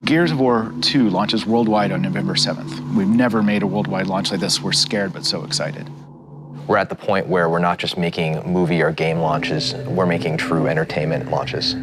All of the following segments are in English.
Gears of War 2 launches worldwide on November 7th. We've never made a worldwide launch like this. We're scared but so excited. We're at the point where we're not just making movie or game launches, we're making true entertainment launches.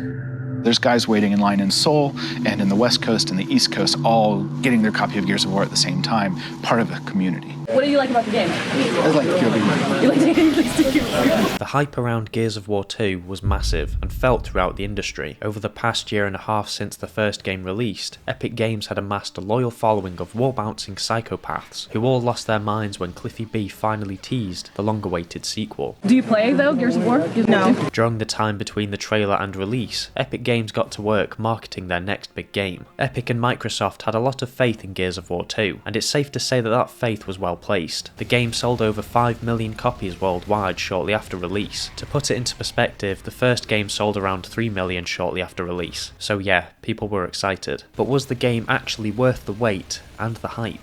There's guys waiting in line in Seoul and in the West Coast and the East Coast, all getting their copy of Gears of War at the same time, part of a community. What do you like about the game? I like to kill people. You like to kill people? The hype around Gears of War 2 was massive and felt throughout the industry. Over the past year and a half since the first game released, Epic Games had amassed a loyal following of wall-bouncing psychopaths who all lost their minds when Cliffy B finally teased the long-awaited sequel. Do you play, though, Gears of War? No. During the time between the trailer and release, Epic Games got to work marketing their next big game. Epic and Microsoft had a lot of faith in Gears of War 2, and it's safe to say that that faith was well placed. The game sold over 5 million copies worldwide shortly after release. To put it into perspective, the first game sold around 3 million shortly after release. So yeah, people were excited. But was the game actually worth the wait and the hype?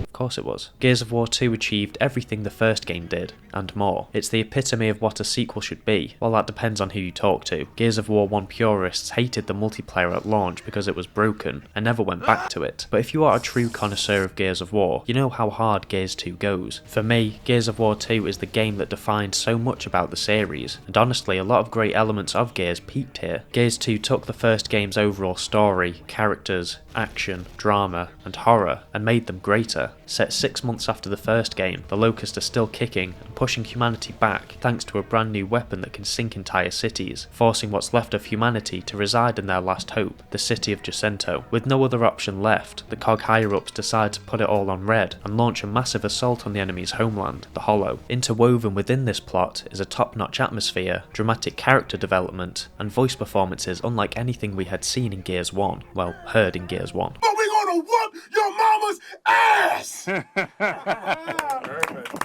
Of course it was. Gears of War 2 achieved everything the first game did, and more. It's the epitome of what a sequel should be. Well, that depends on who you talk to. Gears of War 1 purists hated the multiplayer at launch because it was broken, and never went back to it. But if you are a true connoisseur of Gears of War, you know how hard Gears 2 goes. For me, Gears of War 2 is the game that defined so much about the series, and honestly, a lot of great elements of Gears peaked here. Gears 2 took the first game's overall story, characters, action, drama, and horror, and made them greater. Set 6 months after the first game, the Locust are still kicking and pushing humanity back thanks to a brand new weapon that can sink entire cities, forcing what's left of humanity to reside in their last hope, the city of Jacinto. With no other option left, the COG higher-ups decide to put it all on red and launch a massive assault on the enemy's homeland, the Hollow. Interwoven within this plot is a top-notch atmosphere, dramatic character development, and voice performances unlike anything we had seen in Gears 1, well, heard in Gears 1. But we're gonna whoop your mama's ass!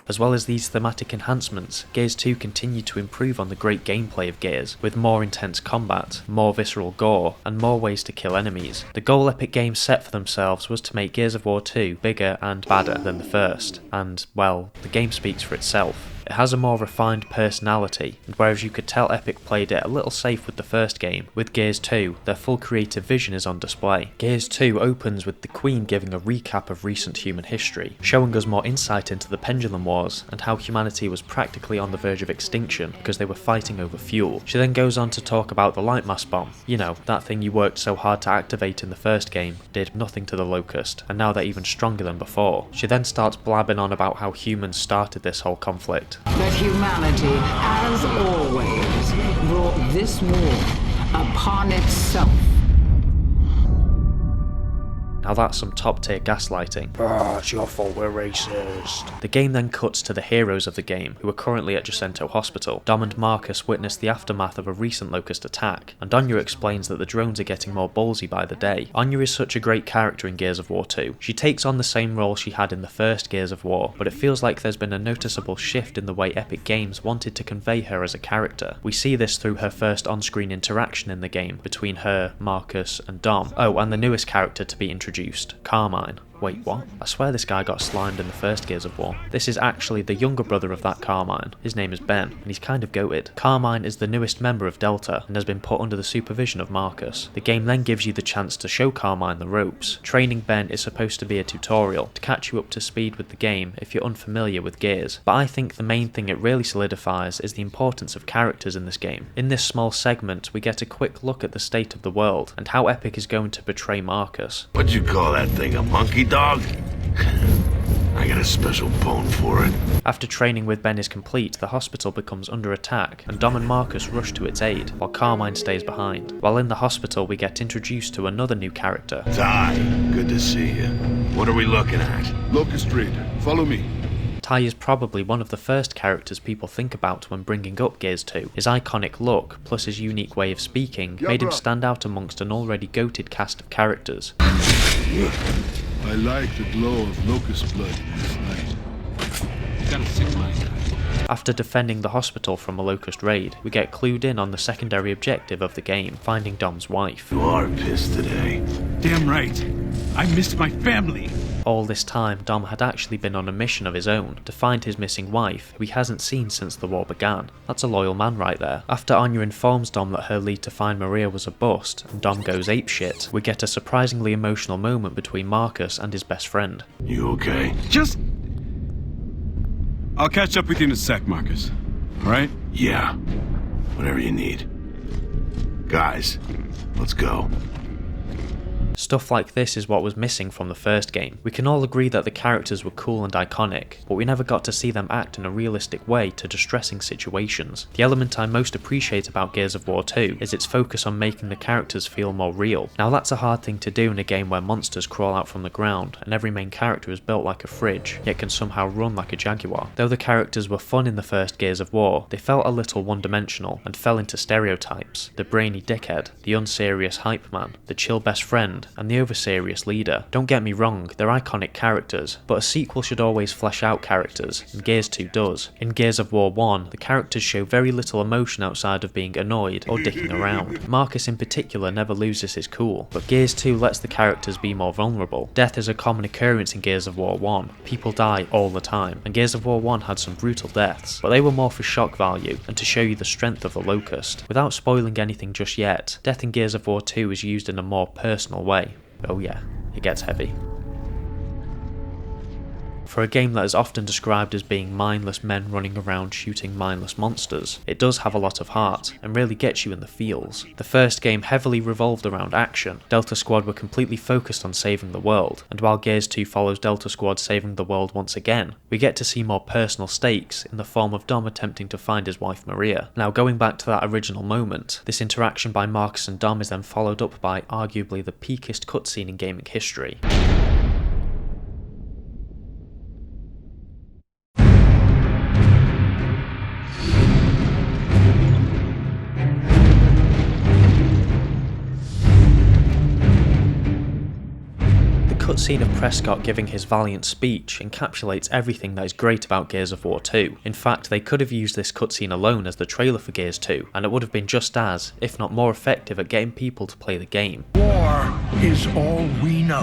As well as these thematic enhancements, Gears 2 continued to improve on the great gameplay of Gears, with more intense combat, more visceral gore, and more ways to kill enemies. The goal Epic Games set for themselves was to make Gears of War 2 bigger and badder than the first, and, well, the game speaks for itself. It has a more refined personality, and whereas you could tell Epic played it a little safe with the first game, with Gears 2, their full creative vision is on display. Gears 2 opens with the Queen giving a recap of recent human history, showing us more insight into the Pendulum Wars and how humanity was practically on the verge of extinction because they were fighting over fuel. She then goes on to talk about the Lightmass bomb. You know, that thing you worked so hard to activate in the first game did nothing to the Locust, and now they're even stronger than before. She then starts blabbing on about how humans started this whole conflict. But humanity, as always, brought this war upon itself. Now that's some top tier gaslighting. It's your fault we're racist. The game then cuts to the heroes of the game, who are currently at Jacinto Hospital. Dom and Marcus witness the aftermath of a recent Locust attack, and Anya explains that the drones are getting more ballsy by the day. Anya is such a great character in Gears of War 2. She takes on the same role she had in the first Gears of War, but it feels like there's been a noticeable shift in the way Epic Games wanted to convey her as a character. We see this through her first on-screen interaction in the game between her, Marcus, and Dom. Oh, and the newest character to be introduced, Carmine. Wait, what? I swear this guy got slimed in the first Gears of War. This is actually the younger brother of that Carmine. His name is Ben, and he's kind of goated. Carmine is the newest member of Delta, and has been put under the supervision of Marcus. The game then gives you the chance to show Carmine the ropes. Training Ben is supposed to be a tutorial, to catch you up to speed with the game if you're unfamiliar with Gears. But I think the main thing it really solidifies is the importance of characters in this game. In this small segment, we get a quick look at the state of the world, and how Epic is going to portray Marcus. What'd you call that thing, a monkey dog? I got a special bone for it. After training with Ben is complete, the hospital becomes under attack, and Dom and Marcus rush to its aid, while Carmine stays behind. While in the hospital, we get introduced to another new character. Ty, good to see you. What are we looking at? Locust Raid, follow me. Ty is probably one of the first characters people think about when bringing up Gears 2. His iconic look, plus his unique way of speaking, made him stand out amongst an already goated cast of characters. I like the glow of Locust blood in this night. Got a sick mind. After defending the hospital from a Locust raid, we get clued in on the secondary objective of the game, finding Dom's wife. You are pissed today. Damn right. I missed my family. All this time, Dom had actually been on a mission of his own to find his missing wife, who he hasn't seen since the war began. That's a loyal man right there. After Anya informs Dom that her lead to find Maria was a bust, and Dom goes apeshit, we get a surprisingly emotional moment between Marcus and his best friend. You okay? I'll catch up with you in a sec, Marcus. Alright? Yeah. Whatever you need. Guys, let's go. Stuff like this is what was missing from the first game. We can all agree that the characters were cool and iconic, but we never got to see them act in a realistic way to distressing situations. The element I most appreciate about Gears of War 2 is its focus on making the characters feel more real. Now that's a hard thing to do in a game where monsters crawl out from the ground and every main character is built like a fridge, yet can somehow run like a jaguar. Though the characters were fun in the first Gears of War, they felt a little one-dimensional and fell into stereotypes. The brainy dickhead, the unserious hype man, the chill best friend, and the over-serious leader. Don't get me wrong, they're iconic characters, but a sequel should always flesh out characters, and Gears 2 does. In Gears of War 1, the characters show very little emotion outside of being annoyed or dicking around. Marcus in particular never loses his cool, but Gears 2 lets the characters be more vulnerable. Death is a common occurrence in Gears of War 1. People die all the time, and Gears of War 1 had some brutal deaths, but they were more for shock value and to show you the strength of the Locust. Without spoiling anything just yet, death in Gears of War 2 is used in a more personal way. Oh yeah, it gets heavy. For a game that is often described as being mindless men running around shooting mindless monsters, it does have a lot of heart and really gets you in the feels. The first game heavily revolved around action. Delta Squad were completely focused on saving the world, and while Gears 2 follows Delta Squad saving the world once again, we get to see more personal stakes in the form of Dom attempting to find his wife Maria. Now going back to that original moment, this interaction by Marcus and Dom is then followed up by arguably the peakest cutscene in gaming history. The cutscene of Prescott giving his valiant speech encapsulates everything that is great about Gears of War 2. In fact, they could have used this cutscene alone as the trailer for Gears 2, and it would have been just as, if not more effective at getting people to play the game. War is all we know.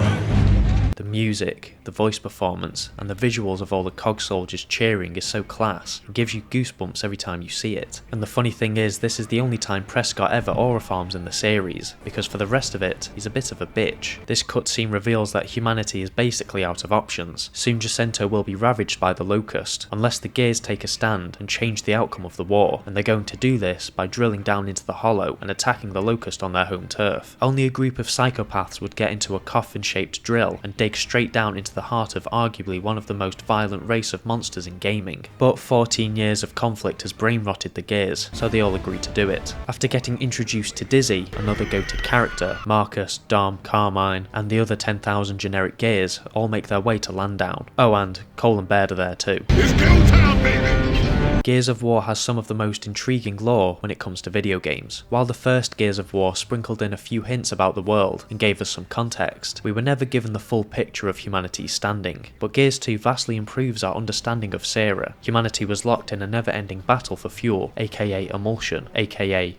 The music, the voice performance, and the visuals of all the COG soldiers cheering is so class, it gives you goosebumps every time you see it. And the funny thing is, this is the only time Prescott ever aura farms in the series, because for the rest of it, he's a bit of a bitch. This cutscene reveals that humanity is basically out of options. Soon Jacinto will be ravaged by the Locust, unless the Gears take a stand and change the outcome of the war, and they're going to do this by drilling down into the Hollow and attacking the Locust on their home turf. Only a group of psychopaths would get into a coffin-shaped drill and dig straight down into the heart of arguably one of the most violent race of monsters in gaming. But 14 years of conflict has brain-rotted the Gears, so they all agree to do it. After getting introduced to Dizzy, another goated character, Marcus, Dom, Carmine, and the other 10,000 generic Gears all make their way to Landdown. Oh, and Cole and Baird are there too. It's go time, baby! Gears of War has some of the most intriguing lore when it comes to video games. While the first Gears of War sprinkled in a few hints about the world and gave us some context, we were never given the full picture of humanity's standing. But Gears 2 vastly improves our understanding of Sarah. Humanity was locked in a never-ending battle for fuel, aka emulsion, aka...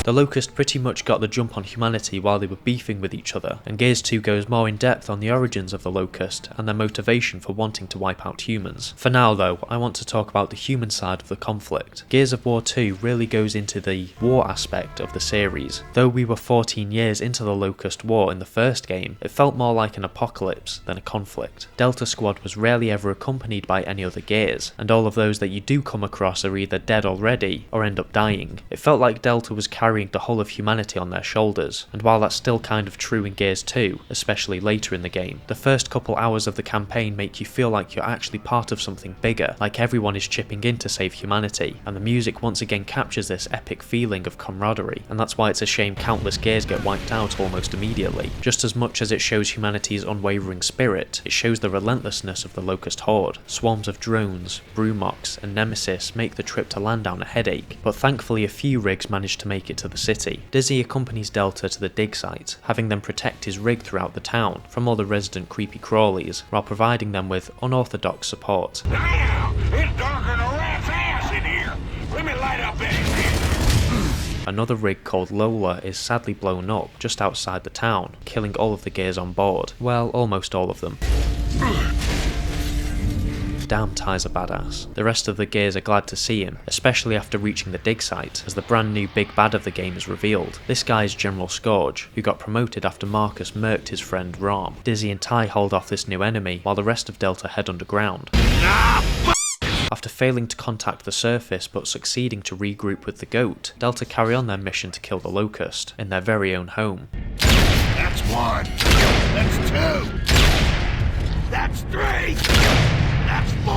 The Locust pretty much got the jump on humanity while they were beefing with each other, and Gears 2 goes more in depth on the origins of the Locust and their motivation for wanting to wipe out humans. For now though, I want to talk about the human side of the conflict. Gears of War 2 really goes into the war aspect of the series. Though we were 14 years into the Locust War in the first game, it felt more like an apocalypse than a conflict. Delta Squad was rarely ever accompanied by any other Gears, and all of those that you do come across are either dead already or end up dying. It felt like Delta was carrying the whole of humanity on their shoulders, and while that's still kind of true in Gears 2, especially later in the game, the first couple hours of the campaign make you feel like you're actually part of something bigger, like everyone is chipping in to save humanity, and the music once again captures this epic feeling of camaraderie, and that's why it's a shame countless Gears get wiped out almost immediately. Just as much as it shows humanity's unwavering spirit, it shows the relentlessness of the Locust Horde. Swarms of drones, Brumocks, and Nemesis make the trip to Landdown a headache, but thankfully a few rigs manage to make it to the city. Dizzy accompanies Delta to the dig site, having them protect his rig throughout the town from all the resident creepy crawlies, while providing them with unorthodox support. Now, it's darker than a rat's ass in here. Let me light up anything. Another rig called Lola is sadly blown up just outside the town, killing all of the gears on board. Well, almost all of them. Damn, Ty's a badass. The rest of the gears are glad to see him, especially after reaching the dig site, as the brand new big bad of the game is revealed. This guy is General Scourge, who got promoted after Marcus murked his friend Rom. Dizzy and Ty hold off this new enemy, while the rest of Delta head underground. After failing to contact the surface but succeeding to regroup with the goat, Delta carry on their mission to kill the Locust, in their very own home. That's 1. That's 2. That's 3. That's 4!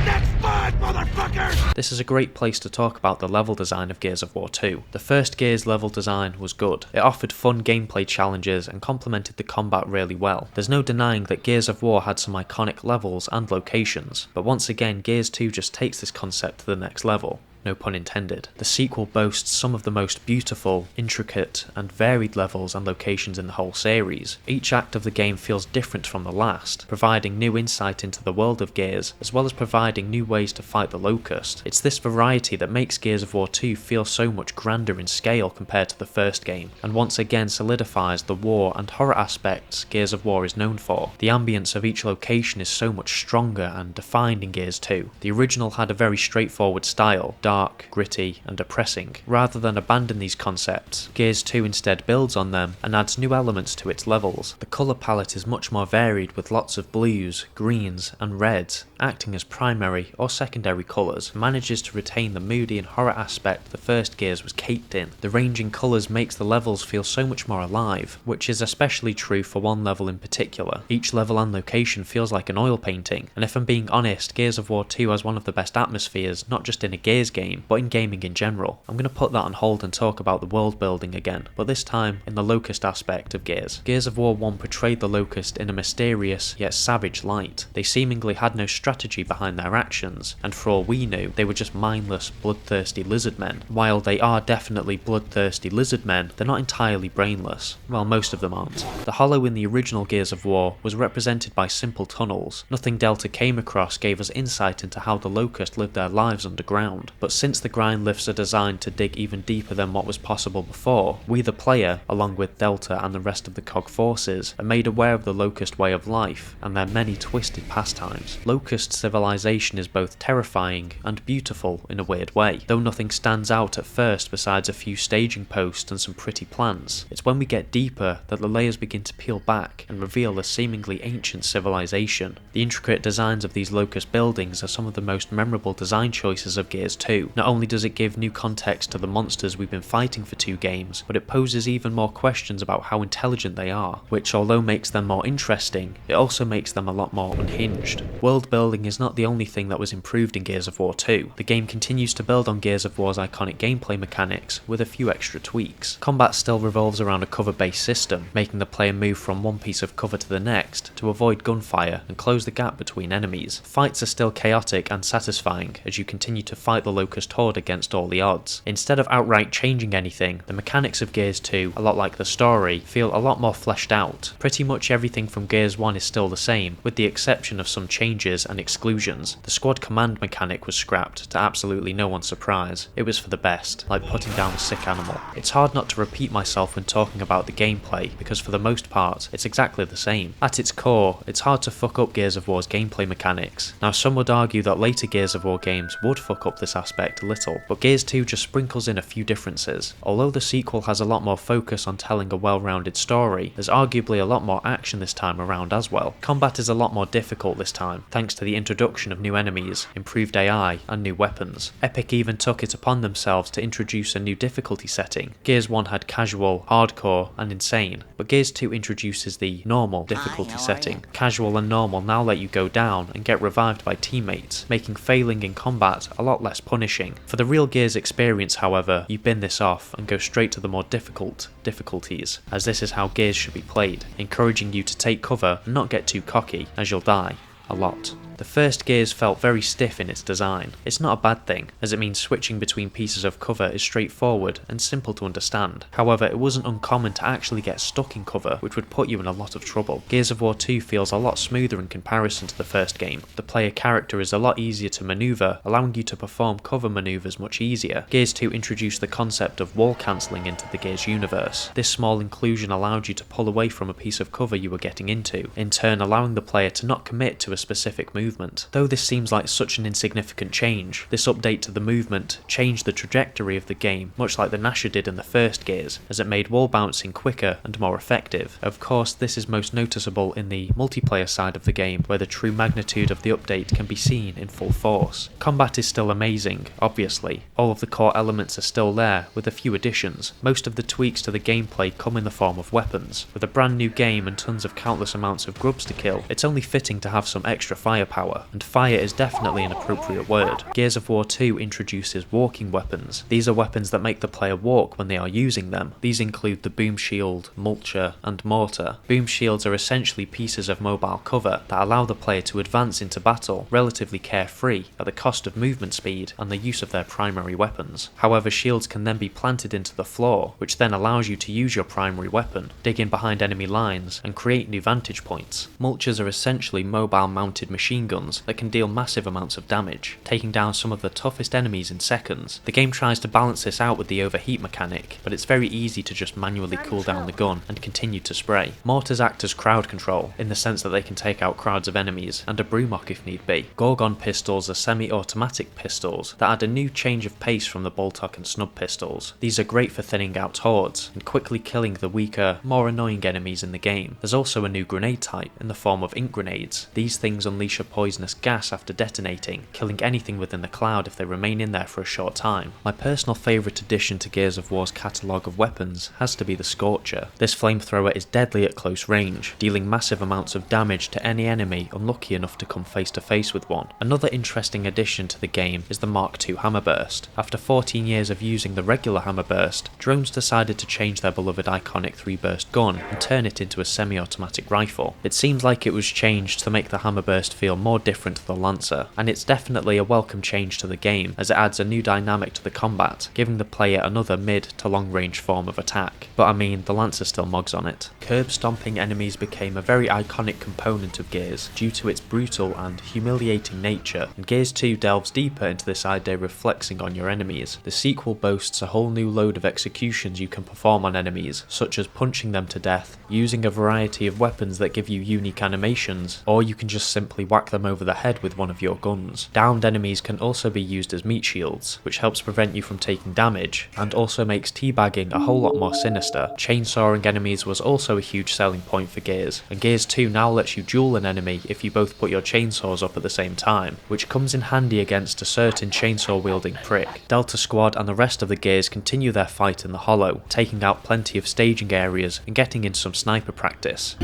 That's 5, motherfuckers! This is a great place to talk about the level design of Gears of War 2. The first Gears level design was good. It offered fun gameplay challenges and complemented the combat really well. There's no denying that Gears of War had some iconic levels and locations, but once again Gears 2 just takes this concept to the next level. No pun intended. The sequel boasts some of the most beautiful, intricate, and varied levels and locations in the whole series. Each act of the game feels different from the last, providing new insight into the world of Gears, as well as providing new ways to fight the Locust. It's this variety that makes Gears of War 2 feel so much grander in scale compared to the first game, and once again solidifies the war and horror aspects Gears of War is known for. The ambience of each location is so much stronger and defined in Gears 2. The original had a very straightforward style, dark, gritty, and depressing. Rather than abandon these concepts, Gears 2 instead builds on them and adds new elements to its levels. The colour palette is much more varied, with lots of blues, greens, and reds acting as primary or secondary colours, manages to retain the moody and horror aspect the first Gears was caked in. The range in colours makes the levels feel so much more alive, which is especially true for one level in particular. Each level and location feels like an oil painting, and if I'm being honest, Gears of War 2 has one of the best atmospheres, not just in a Gears game, but in gaming in general. I'm going to put that on hold and talk about the world building again, but this time in the Locust aspect of Gears. Gears of War 1 portrayed the Locust in a mysterious yet savage light. They seemingly had no strategy behind their actions, and for all we knew, they were just mindless, bloodthirsty lizard men. While they are definitely bloodthirsty lizard men, they're not entirely brainless. Well, most of them aren't. The Hollow in the original Gears of War was represented by simple tunnels. Nothing Delta came across gave us insight into how the Locust lived their lives underground, but since the grind lifts are designed to dig even deeper than what was possible before, we the player, along with Delta and the rest of the COG forces, are made aware of the Locust way of life and their many twisted pastimes. Locust civilization is both terrifying and beautiful in a weird way, though nothing stands out at first besides a few staging posts and some pretty plants. It's when we get deeper that the layers begin to peel back and reveal a seemingly ancient civilization. The intricate designs of these Locust buildings are some of the most memorable design choices of Gears 2. Not only does it give new context to the monsters we've been fighting for 2 games, but it poses even more questions about how intelligent they are, which although makes them more interesting, it also makes them a lot more unhinged. World building is not the only thing that was improved in Gears of War 2. The game continues to build on Gears of War's iconic gameplay mechanics with a few extra tweaks. Combat still revolves around a cover-based system, making the player move from one piece of cover to the next to avoid gunfire and close the gap between enemies. Fights are still chaotic and satisfying as you continue to fight the Locust Horde against all the odds. Instead of outright changing anything, the mechanics of Gears 2, a lot like the story, feel a lot more fleshed out. Pretty much everything from Gears 1 is still the same, with the exception of some changes and exclusions. The squad command mechanic was scrapped, to absolutely no one's surprise. It was for the best, like putting down a sick animal. It's hard not to repeat myself when talking about the gameplay, because for the most part, it's exactly the same. At its core, it's hard to fuck up Gears of War's gameplay mechanics. Now some would argue that later Gears of War games would fuck up this aspect a little, but Gears 2 just sprinkles in a few differences. Although the sequel has a lot more focus on telling a well-rounded story, there's arguably a lot more action this time around as well. Combat is a lot more difficult this time, thanks to the introduction of new enemies, improved AI, and new weapons. Epic even took it upon themselves to introduce a new difficulty setting. Gears 1 had casual, hardcore, and insane, but Gears 2 introduces the normal difficulty setting. Casual and normal now let you go down and get revived by teammates, making failing in combat a lot less punishing. For the real Gears experience, however, you bin this off and go straight to the more difficult difficulties, as this is how Gears should be played, encouraging you to take cover and not get too cocky, as you'll die. A lot. The The first Gears felt very stiff in its design. It's not a bad thing, as it means switching between pieces of cover is straightforward and simple to understand. However, it wasn't uncommon to actually get stuck in cover, which would put you in a lot of trouble. Gears of War 2 feels a lot smoother in comparison to the first game. The player character is a lot easier to maneuver, allowing you to perform cover maneuvers much easier. Gears 2 introduced the concept of wall cancelling into the Gears universe. This small inclusion allowed you to pull away from a piece of cover you were getting into, in turn allowing the player to not commit to a specific movement. Though this seems like such an insignificant change, this update to the movement changed the trajectory of the game, much like the Nasher did in the first Gears, as it made wall bouncing quicker and more effective. Of course, this is most noticeable in the multiplayer side of the game, where the true magnitude of the update can be seen in full force. Combat is still amazing, obviously. All of the core elements are still there, with a few additions. Most of the tweaks to the gameplay come in the form of weapons. With a brand new game and tons of countless amounts of grubs to kill, it's only fitting to have some extra firepower, and fire is definitely an appropriate word. Gears of War 2 introduces walking weapons. These are weapons that make the player walk when they are using them. These include the boom shield, mulcher, and mortar. Boom shields are essentially pieces of mobile cover that allow the player to advance into battle relatively carefree at the cost of movement speed and the use of their primary weapons. However, shields can then be planted into the floor, which then allows you to use your primary weapon, dig in behind enemy lines, and create new vantage points. Mulchers are essentially mobile mounted machine guns that can deal massive amounts of damage, taking down some of the toughest enemies in seconds. The game tries to balance this out with the overheat mechanic, but it's very easy to just manually cool down the gun and continue to spray. Mortars act as crowd control, in the sense that they can take out crowds of enemies, and a Brumok if need be. Gorgon pistols are semi-automatic pistols that add a new change of pace from the Boltok and Snub pistols. These are great for thinning out hordes, and quickly killing the weaker, more annoying enemies in the game. There's also a new grenade type, in the form of ink grenades. These things unleash a poisonous gas after detonating, killing anything within the cloud if they remain in there for a short time. My personal favourite addition to Gears of War's catalogue of weapons has to be the Scorcher. This flamethrower is deadly at close range, dealing massive amounts of damage to any enemy unlucky enough to come face to face with one. Another interesting addition to the game is the Mark II Hammerburst. After 14 years of using the regular Hammerburst, drones decided to change their beloved iconic 3-burst gun and turn it into a semi-automatic rifle. It seems like it was changed to make the Hammerburst feel more different to the Lancer, and it's definitely a welcome change to the game, as it adds a new dynamic to the combat, giving the player another mid to long range form of attack. But I mean, the Lancer still mogs on it. Curb stomping enemies became a very iconic component of Gears due to its brutal and humiliating nature, and Gears 2 delves deeper into this idea of flexing on your enemies. The sequel boasts a whole new load of executions you can perform on enemies, such as punching them to death, using a variety of weapons that give you unique animations, or you can just simply whack them over the head with one of your guns. Downed enemies can also be used as meat shields, which helps prevent you from taking damage, and also makes teabagging a whole lot more sinister. Chainsawing enemies was also a huge selling point for Gears, and Gears 2 now lets you duel an enemy if you both put your chainsaws up at the same time, which comes in handy against a certain chainsaw wielding prick. Delta Squad and the rest of the Gears continue their fight in the Hollow, taking out plenty of staging areas and getting in some sniper practice.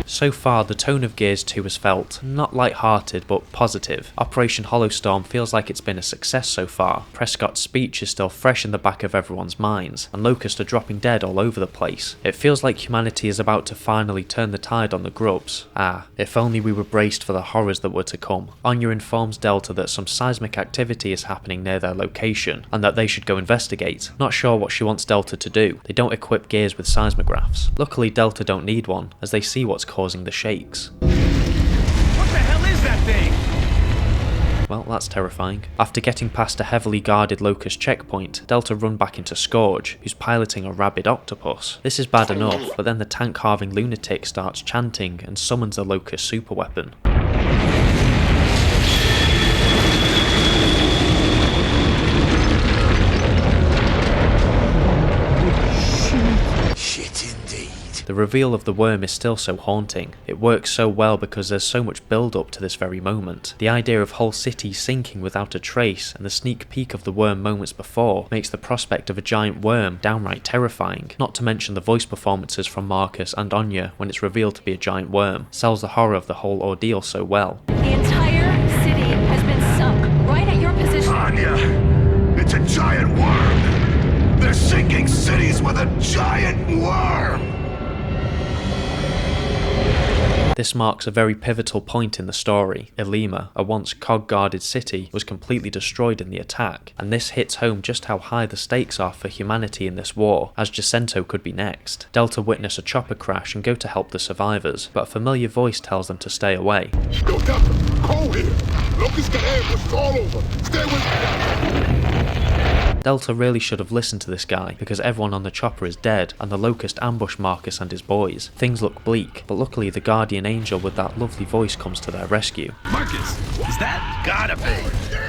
So far, the tone of Gears 2 has felt not light-hearted but positive. Operation Hollowstorm feels like it's been a success so far. Prescott's speech is still fresh in the back of everyone's minds, and Locust are dropping dead all over the place. It feels like humanity is about to finally turn the tide on the grubs. Ah, if only we were braced for the horrors that were to come. Anya informs Delta that some seismic activity is happening near their location, and that they should go investigate. Not sure what she wants Delta to do. They don't equip Gears with seismographs. Luckily, Delta don't need one, as they see what's causing the shakes. What the hell is that thing? Well, that's terrifying. After getting past a heavily guarded Locust checkpoint, Delta run back into Scourge, who's piloting a rabid octopus. This is bad enough, but then the tank-carving lunatic starts chanting and summons the Locust superweapon. The reveal of the worm is still so haunting. It works so well because there's so much build up to this very moment. The idea of whole cities sinking without a trace and the sneak peek of the worm moments before makes the prospect of a giant worm downright terrifying. Not to mention the voice performances from Marcus and Anya when it's revealed to be a giant worm sells the horror of the whole ordeal so well. The entire city has been sunk right at your position. Anya, it's a giant worm. They're sinking cities with a giant worm. This This marks a very pivotal point in the story. Ilima, a once cog-guarded city, was completely destroyed in the attack, and this hits home just how high the stakes are for humanity in this war, as Jacinto could be next. Delta witness a chopper crash and go to help the survivors, but a familiar voice tells them to stay away. Yo, Delta, Cole here. Locust got ambushed all over. Stay with me. Delta really should have listened to this guy, because everyone on the chopper is dead, and the Locust ambush Marcus and his boys. Things look bleak, but luckily the guardian angel with that lovely voice comes to their rescue. Marcus, is that? Gotta be.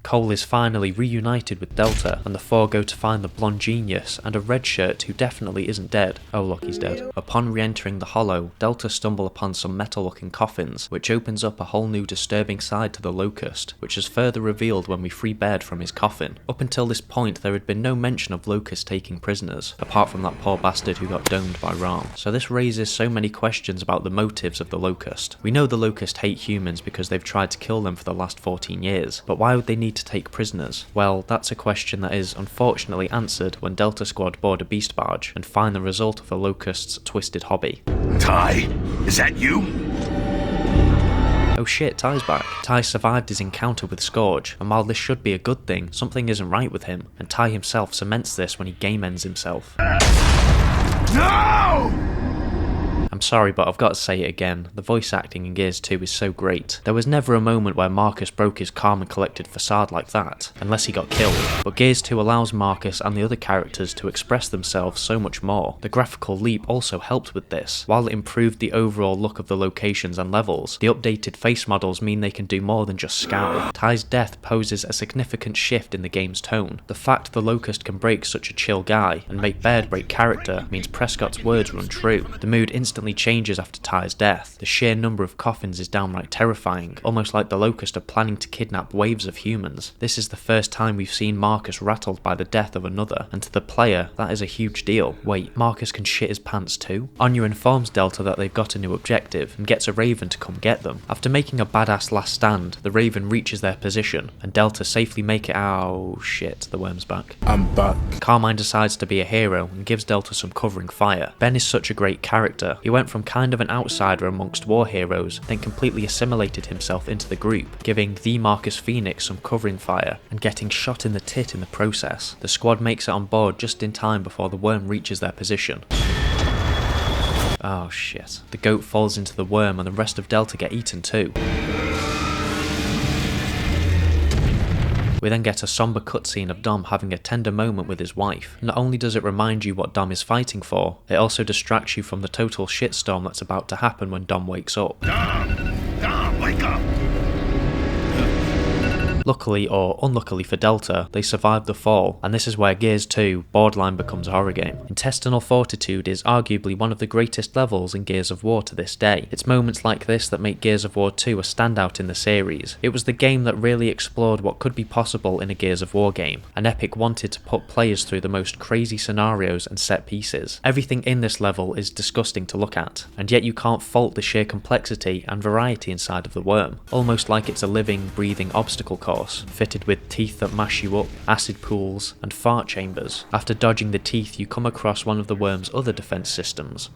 Cole is finally reunited with Delta, and the four go to find the blonde genius and a red shirt who definitely isn't dead. Oh look, he's dead. Upon re-entering the hollow, Delta stumble upon some metal-looking coffins, which opens up a whole new disturbing side to the Locust, which is further revealed when we free Baird from his coffin. Up until this point, there had been no mention of Locust taking prisoners, apart from that poor bastard who got domed by Ram. So this raises so many questions about the motives of the Locust. We know the Locust hate humans because they've tried to kill them for the last 14 years, but why would they need to take prisoners? Well, that's a question that is unfortunately answered when Delta Squad board a beast barge and find the result of the Locust's twisted hobby. Ty, is that you? Oh shit, Ty's back. Ty survived his encounter with Scourge, and while this should be a good thing, something isn't right with him, and Ty himself cements this when he game ends himself. No! I'm sorry, but I've got to say it again, the voice acting in Gears 2 is so great. There was never a moment where Marcus broke his calm and collected facade like that, unless he got killed, but Gears 2 allows Marcus and the other characters to express themselves so much more. The graphical leap also helped with this. While it improved the overall look of the locations and levels, the updated face models mean they can do more than just scowl. Ty's death poses a significant shift in the game's tone. The fact the Locust can break such a chill guy and make Baird break character means Prescott's words run true. The mood instantly changes after Ty's death. The sheer number of coffins is downright terrifying, almost like the Locust are planning to kidnap waves of humans. This is the first time we've seen Marcus rattled by the death of another, and to the player, that is a huge deal. Wait, Marcus can shit his pants too? Anya informs Delta that they've got a new objective, and gets a Raven to come get them. After making a badass last stand, the Raven reaches their position, and Delta safely make it out. Oh shit, the worm's back. I'm back. Carmine decides to be a hero, and gives Delta some covering fire. Ben is such a great character. He went from kind of an outsider amongst war heroes, then completely assimilated himself into the group, giving the Marcus Phoenix some covering fire, and getting shot in the tit in the process. The squad makes it on board just in time before the worm reaches their position. Oh shit. The goat falls into the worm and the rest of Delta get eaten too. We then get a somber cutscene of Dom having a tender moment with his wife. Not only does it remind you what Dom is fighting for, it also distracts you from the total shitstorm that's about to happen when Dom wakes up. Dom, wake up! Luckily or unluckily for Delta, they survive the fall, and this is where Gears 2 borderline becomes a horror game. Intestinal Fortitude is arguably one of the greatest levels in Gears of War to this day. It's moments like this that make Gears of War 2 a standout in the series. It was the game that really explored what could be possible in a Gears of War game, and Epic wanted to put players through the most crazy scenarios and set pieces. Everything in this level is disgusting to look at, and yet you can't fault the sheer complexity and variety inside of the worm, almost like it's a living, breathing obstacle course, fitted with teeth that mash you up, acid pools, and fart chambers. After dodging the teeth, you come across one of the worm's other defense systems.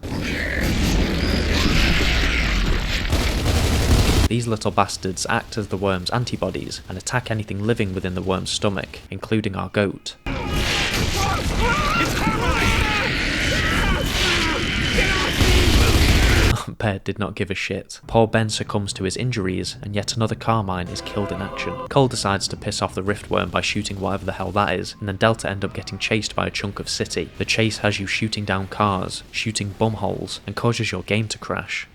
These little bastards act as the worm's antibodies and attack anything living within the worm's stomach, including our goat. Baird did not give a shit. Poor Ben succumbs to his injuries, and yet another Carmine is killed in action. Cole decides to piss off the Riftworm by shooting whatever the hell that is, and then Delta end up getting chased by a chunk of city. The chase has you shooting down cars, shooting bumholes, and causes your game to crash.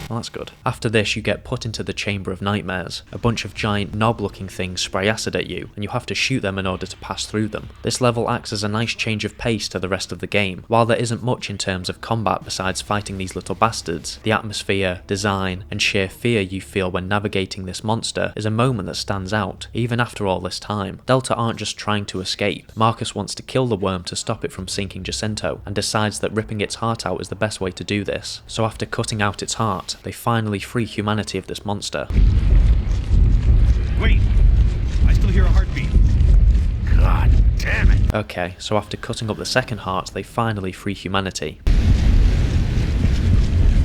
Well, that's good. After this, you get put into the Chamber of Nightmares. A bunch of giant knob-looking things spray acid at you, and you have to shoot them in order to pass through them. This level acts as a nice change of pace to the rest of the game. While there isn't much in terms of combat besides fighting these little bastards, the atmosphere, design, and sheer fear you feel when navigating this monster is a moment that stands out, even after all this time. Delta aren't just trying to escape. Marcus wants to kill the worm to stop it from sinking Jacinto, and decides that ripping its heart out is the best way to do this. So after cutting out its heart, they finally free humanity of this monster. Wait, I still hear a heartbeat. God damn it! Okay, so after cutting up the second heart, they finally free humanity.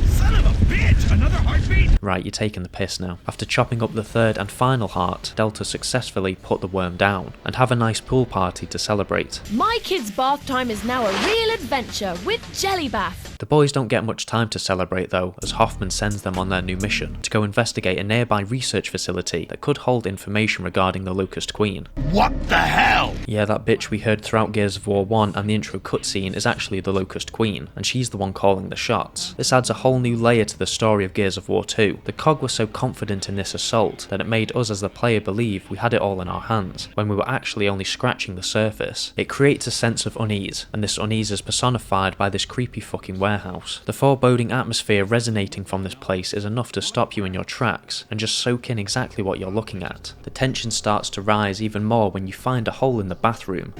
Son of a bitch! Another heartbeat? Right, you're taking the piss now. After chopping up the third and final heart, Delta successfully put the worm down, and have a nice pool party to celebrate. My kids' bath time is now a real adventure with Jelly Bath. The boys don't get much time to celebrate though, as Hoffman sends them on their new mission to go investigate a nearby research facility that could hold information regarding the Locust Queen. What the hell? Yeah, that bitch we heard throughout Gears of War 1 and the intro cutscene is actually the Locust Queen, and she's the one calling the shots. This adds a whole new layer to the story of Gears of War 2. The COG was so confident in this assault that it made us as the player believe we had it all in our hands, when we were actually only scratching the surface. It creates a sense of unease, and this unease is personified by this creepy fucking warehouse. The foreboding atmosphere resonating from this place is enough to stop you in your tracks and just soak in exactly what you're looking at. The tension starts to rise even more when you find a hole in the bathroom.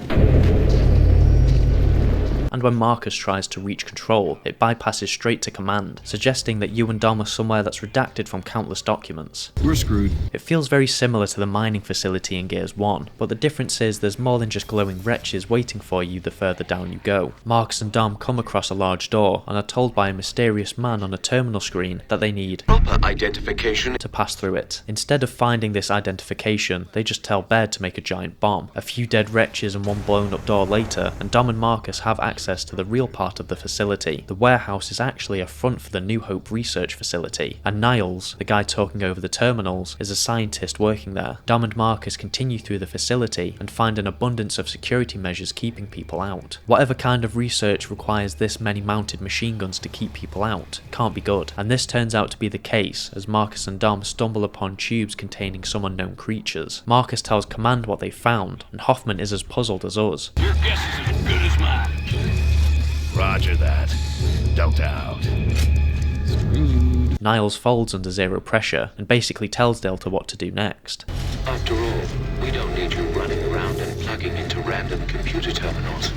And when Marcus tries to reach control, it bypasses straight to command, suggesting that you and Dom are somewhere that's redacted from countless documents. We're screwed. It feels very similar to the mining facility in Gears 1, but the difference is there's more than just glowing wretches waiting for you the further down you go. Marcus and Dom come across a large door and are told by a mysterious man on a terminal screen that they need Proper identification to pass through it. Instead of finding this identification, they just tell Baird to make a giant bomb. A few dead wretches and one blown up door later, and Dom and Marcus have access to the real part of the facility. The warehouse is actually a front for the New Hope research facility, and Niles, the guy talking over the terminals, is a scientist working there. Dom and Marcus continue through the facility and find an abundance of security measures keeping people out. Whatever kind of research requires this many mounted machine guns to keep people out can't be good, and this turns out to be the case as Marcus and Dom stumble upon tubes containing some unknown creatures. Marcus tells Command what they found, and Hoffman is as puzzled as us. Your guess is as good as mine. Roger that. Delta out. Niles folds under zero pressure and basically tells Delta what to do next. After all, we don't need you running around and plugging into random computer terminals.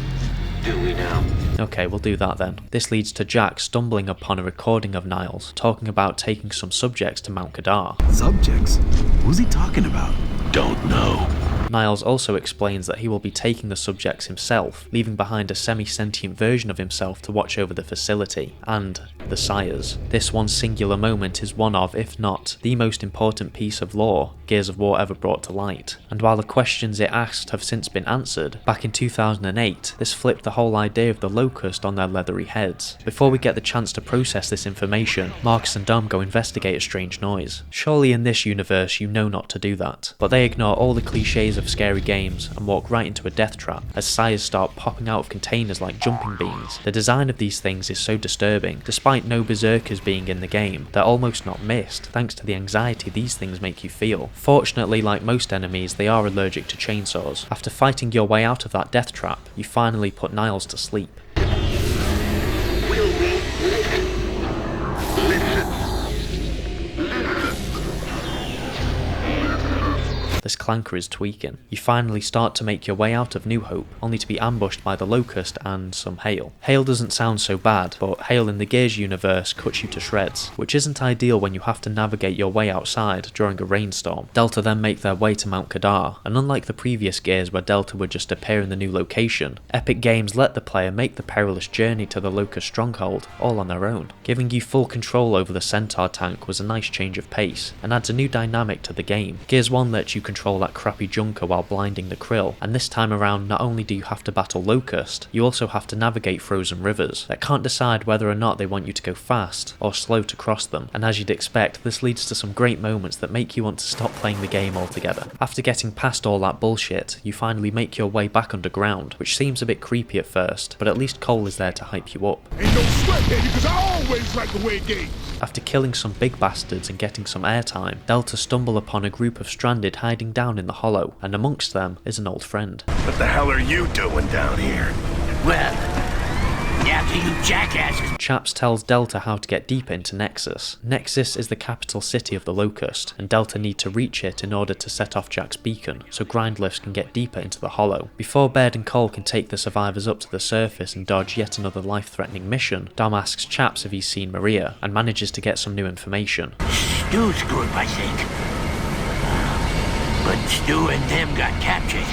Do we now? Okay, we'll do that then. This leads to Jack stumbling upon a recording of Niles talking about taking some subjects to Mount Kadar. Subjects? Who's he talking about? Don't know. Niles also explains that he will be taking the subjects himself, leaving behind a semi-sentient version of himself to watch over the facility, and the Sires. This one singular moment is one of, if not, the most important piece of lore Gears of War ever brought to light. And while the questions it asked have since been answered, back in 2008, this flipped the whole idea of the Locust on their leathery heads. Before we get the chance to process this information, Marcus and Dom go investigate a strange noise. Surely in this universe you know not to do that, but they ignore all the cliches of scary games and walk right into a death trap as Sires start popping out of containers like jumping beans. The design of these things is so disturbing. Despite no berserkers being in the game, they're almost not missed thanks to the anxiety these things make you feel. Fortunately, like most enemies, they are allergic to chainsaws. After fighting your way out of that death trap, you finally put Niles to sleep. This clanker is tweaking. You finally start to make your way out of New Hope, only to be ambushed by the Locust and some hail. Hail doesn't sound so bad, but hail in the Gears universe cuts you to shreds, which isn't ideal when you have to navigate your way outside during a rainstorm. Delta then make their way to Mount Kadar, and unlike the previous Gears where Delta would just appear in the new location, Epic Games let the player make the perilous journey to the Locust stronghold all on their own. Giving you full control over the Centaur tank was a nice change of pace, and adds a new dynamic to the game. Gears 1 lets you control that crappy junker while blinding the krill, and this time around not only do you have to battle Locust, you also have to navigate frozen rivers that can't decide whether or not they want you to go fast or slow to cross them, and as you'd expect, this leads to some great moments that make you want to stop playing the game altogether. After getting past all that bullshit, you finally make your way back underground, which seems a bit creepy at first, but at least Cole is there to hype you up. Ain't no sweat, baby, because I always like the way it games. After killing some big bastards and getting some airtime, Delta stumble upon a group of stranded hiding down in the hollow, and amongst them is an old friend. What the hell are you doing down here? Well, after you jackasses. Chaps tells Delta how to get deeper into Nexus. Nexus is the capital city of the Locust, and Delta need to reach it in order to set off Jack's beacon, so Grindlifts can get deeper into the hollow. Before Baird and Cole can take the survivors up to the surface and dodge yet another life-threatening mission, Dom asks Chaps if he's seen Maria, and manages to get some new information. Stu's good, I think. But Stu and them got captured.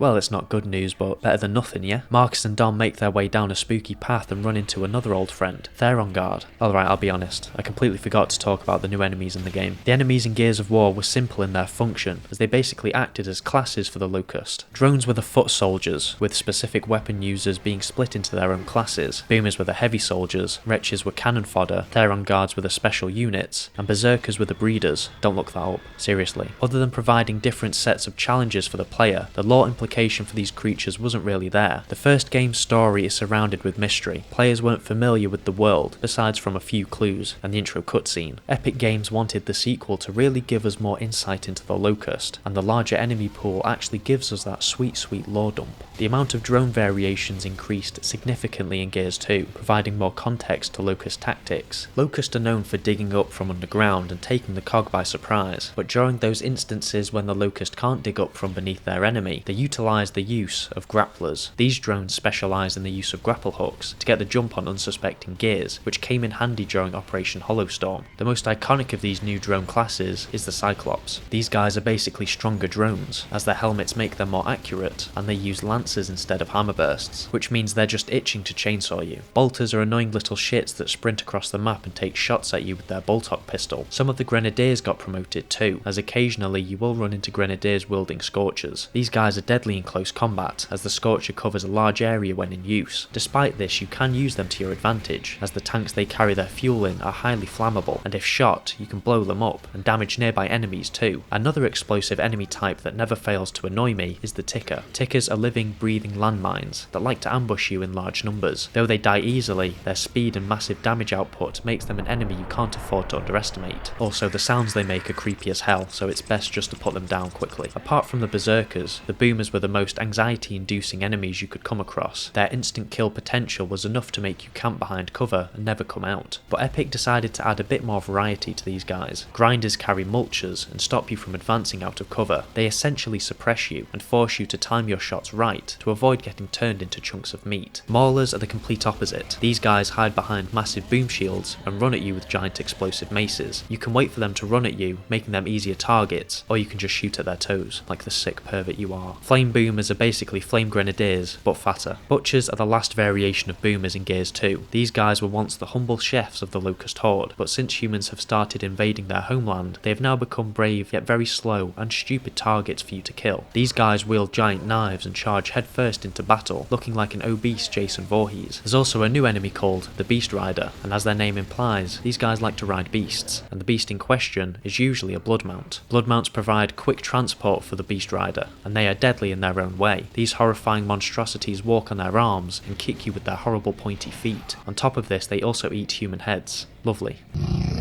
Well, it's not good news, but better than nothing, yeah? Marcus and Dom make their way down a spooky path and run into another old friend, Theron Guard. Alright, I'll be honest, I completely forgot to talk about the new enemies in the game. The enemies in Gears of War were simple in their function, as they basically acted as classes for the Locust. Drones were the foot soldiers, with specific weapon users being split into their own classes. Boomers were the heavy soldiers, wretches were cannon fodder, Theron Guards were the special units, and berserkers were the breeders. Don't look that up, seriously. Other than providing different sets of challenges for the player, the lore implication for these creatures wasn't really there. The first game's story is surrounded with mystery. Players weren't familiar with the world, besides from a few clues, and the intro cutscene. Epic Games wanted the sequel to really give us more insight into the Locust, and the larger enemy pool actually gives us that sweet lore dump. The amount of drone variations increased significantly in Gears 2, providing more context to Locust tactics. Locust are known for digging up from underground and taking the cog by surprise, but during those instances when the Locust can't dig up from beneath their enemy, they utilise the use of grapplers. These drones specialise in the use of grapple hooks to get the jump on unsuspecting gears, which came in handy during Operation Hollowstorm. The most iconic of these new drone classes is the Cyclops. These guys are basically stronger drones, as their helmets make them more accurate, and they use lances instead of hammer bursts, which means they're just itching to chainsaw you. Bolters are annoying little shits that sprint across the map and take shots at you with their bolt-hock pistol. Some of the Grenadiers got promoted too, as occasionally you will run into Grenadiers wielding Scorchers. These guys are deadly in close combat, as the Scorcher covers a large area when in use. Despite this, you can use them to your advantage, as the tanks they carry their fuel in are highly flammable, and if shot, you can blow them up and damage nearby enemies too. Another explosive enemy type that never fails to annoy me is the Ticker. Tickers are living, breathing landmines that like to ambush you in large numbers. Though they die easily, their speed and massive damage output makes them an enemy you can't afford to underestimate. Also, the sounds they make are creepy as hell, so it's best just to put them down quickly. Apart from the berserkers, the boomers were the most anxiety-inducing enemies you could come across. Their instant kill potential was enough to make you camp behind cover and never come out. But Epic decided to add a bit more variety to these guys. Grinders carry mulchers and stop you from advancing out of cover. They essentially suppress you and force you to time your shots right to avoid getting turned into chunks of meat. Maulers are the complete opposite. These guys hide behind massive boom shields and run at you with giant explosive maces. You can wait for them to run at you, making them easier targets, or you can just shoot at their toes, like the sick pervert you are. Flame boomers are basically flame grenadiers, but fatter. Butchers are the last variation of boomers in Gears 2. These guys were once the humble chefs of the Locust Horde, but since humans have started invading their homeland, they have now become brave yet very slow and stupid targets for you to kill. These guys wield giant knives and charge headfirst into battle, looking like an obese Jason Voorhees. There's also a new enemy called the Beast Rider, and as their name implies, these guys like to ride beasts, and the beast in question is usually a blood mount. Blood mounts provide quick transport for the Beast Rider, and they are deadly in their own way. These horrifying monstrosities walk on their arms and kick you with their horrible pointy feet. On top of this, they also eat human heads. Lovely.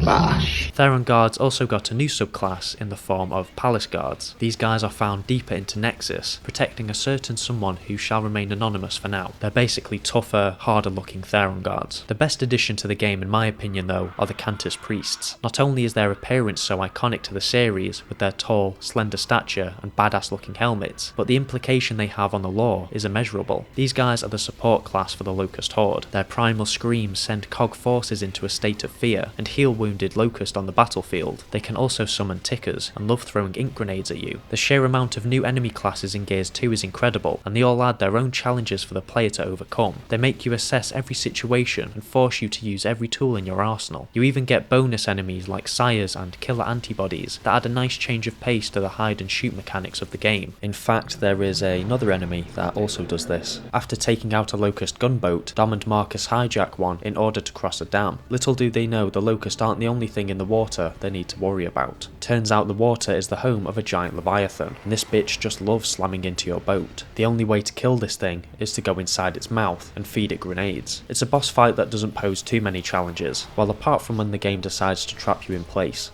Bash. Theron Guards also got a new subclass in the form of Palace Guards. These guys are found deeper into Nexus, protecting a certain someone who shall remain anonymous for now. They're basically tougher, harder looking Theron Guards. The best addition to the game in my opinion though are the Cantus Priests. Not only is their appearance so iconic to the series with their tall, slender stature and badass looking helmets, but the implication they have on the lore is immeasurable. These guys are the support class for the Locust Horde. Their primal screams send cog forces into a state of fear and heal wounded Locust on the battlefield. They can also summon Tickers and love throwing ink grenades at you. The sheer amount of new enemy classes in Gears 2 is incredible, and they all add their own challenges for the player to overcome. They make you assess every situation and force you to use every tool in your arsenal. You even get bonus enemies like Sires and Killer Antibodies that add a nice change of pace to the hide and shoot mechanics of the game. In fact, there is another enemy that also does this. After taking out a Locust gunboat, Dom and Marcus hijack one in order to cross a dam. Little do they know the Locust aren't the only thing in the water they need to worry about. Turns out the water is the home of a giant Leviathan, and this bitch just loves slamming into your boat. The only way to kill this thing is to go inside its mouth and feed it grenades. It's a boss fight that doesn't pose too many challenges, well apart from when the game decides to trap you in place.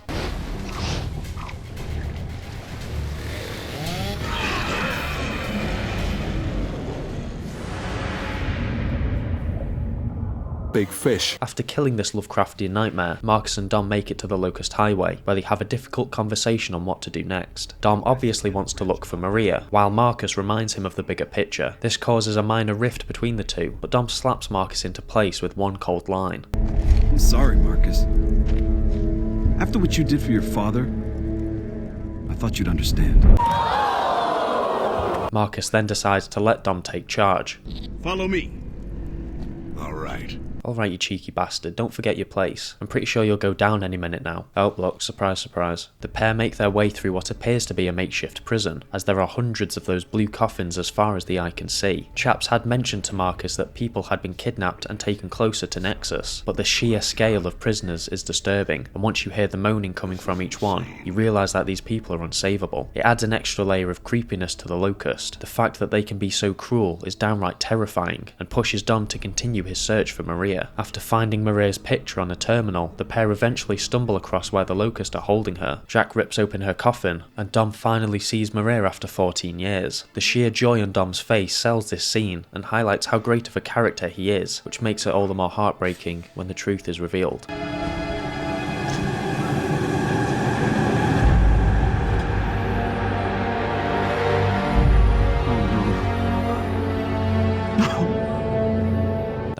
Big fish. After killing this Lovecraftian nightmare, Marcus and Dom make it to the Locust Highway, where they have a difficult conversation on what to do next. Dom obviously wants to look for Maria, while Marcus reminds him of the bigger picture. This causes a minor rift between the two, but Dom slaps Marcus into place with one cold line. I'm sorry, Marcus. After what you did for your father, I thought you'd understand. Marcus then decides to let Dom take charge. Follow me. All right. Alright, you cheeky bastard, don't forget your place. I'm pretty sure you'll go down any minute now. Oh, look, surprise, surprise. The pair make their way through what appears to be a makeshift prison, as there are hundreds of those blue coffins as far as the eye can see. Chaps had mentioned to Marcus that people had been kidnapped and taken closer to Nexus, but the sheer scale of prisoners is disturbing, and once you hear the moaning coming from each one, you realise that these people are unsavable. It adds an extra layer of creepiness to the Locust. The fact that they can be so cruel is downright terrifying, and pushes Dom to continue his search for Maria. After finding Maria's picture on a terminal, the pair eventually stumble across where the Locust are holding her. Jack rips open her coffin, and Dom finally sees Maria after 14 years. The sheer joy on Dom's face sells this scene, and highlights how great of a character he is, which makes it all the more heartbreaking when the truth is revealed.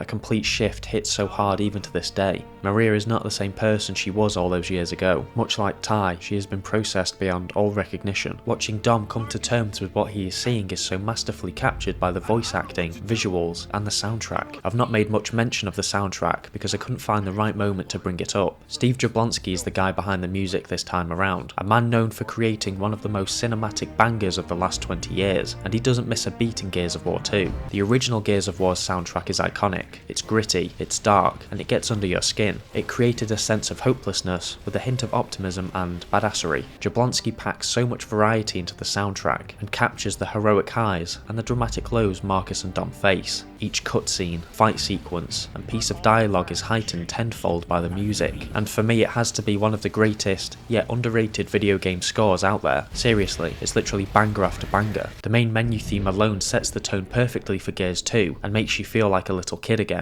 Complete shift hits so hard even to this day. Maria is not the same person she was all those years ago. Much like Ty, she has been processed beyond all recognition. Watching Dom come to terms with what he is seeing is so masterfully captured by the voice acting, visuals, and the soundtrack. I've not made much mention of the soundtrack because I couldn't find the right moment to bring it up. Steve Jablonsky is the guy behind the music this time around, a man known for creating one of the most cinematic bangers of the last 20 years, and he doesn't miss a beat in Gears of War 2. The original Gears of War's soundtrack is iconic. It's gritty, it's dark, and it gets under your skin. It created a sense of hopelessness with a hint of optimism and badassery. Jablonsky packs so much variety into the soundtrack and captures the heroic highs and the dramatic lows Marcus and Dom face. Each cutscene, fight sequence, and piece of dialogue is heightened tenfold by the music, and for me it has to be one of the greatest, yet underrated video game scores out there. Seriously, it's literally banger after banger. The main menu theme alone sets the tone perfectly for Gears 2 and makes you feel like a little kid again.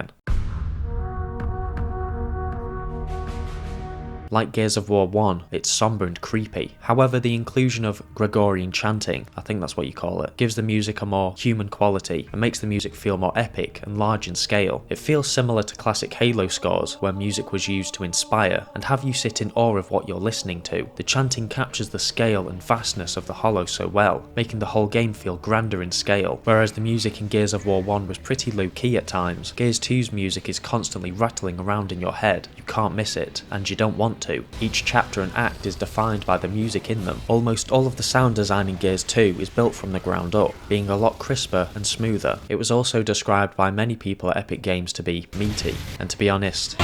Like Gears of War 1, it's somber and creepy. However, the inclusion of Gregorian chanting, I think that's what you call it, gives the music a more human quality and makes the music feel more epic and large in scale. It feels similar to classic Halo scores, where music was used to inspire and have you sit in awe of what you're listening to. The chanting captures the scale and vastness of the Hollow so well, making the whole game feel grander in scale, whereas the music in Gears of War 1 was pretty low-key at times. Gears 2's music is constantly rattling around in your head, you can't miss it, and you don't want to. Each chapter and act is defined by the music in them. Almost all of the sound design in Gears 2 is built from the ground up, being a lot crisper and smoother. It was also described by many people at Epic Games to be meaty, and to be honest,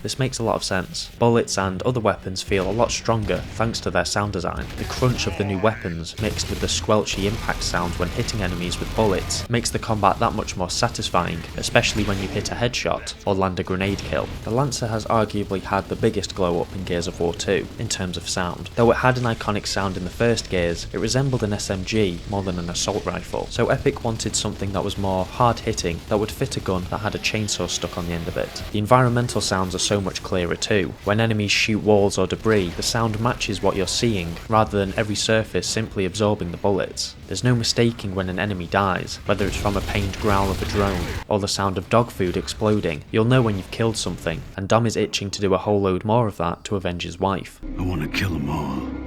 this makes a lot of sense. Bullets and other weapons feel a lot stronger thanks to their sound design. The crunch of the new weapons, mixed with the squelchy impact sounds when hitting enemies with bullets, makes the combat that much more satisfying, especially when you hit a headshot or land a grenade kill. The Lancer has arguably had the biggest glow up in Gears of War 2 in terms of sound. Though it had an iconic sound in the first Gears, it resembled an SMG more than an assault rifle. So Epic wanted something that was more hard hitting, that would fit a gun that had a chainsaw stuck on the end of it. The environmental sounds are so much clearer too. When enemies shoot walls or debris, the sound matches what you're seeing, rather than every surface simply absorbing the bullets. There's no mistaking when an enemy dies, whether it's from a pained growl of a drone, or the sound of dog food exploding. You'll know when you've killed something, and Dom is itching to do a whole load more of that to avenge his wife. I want to kill them all.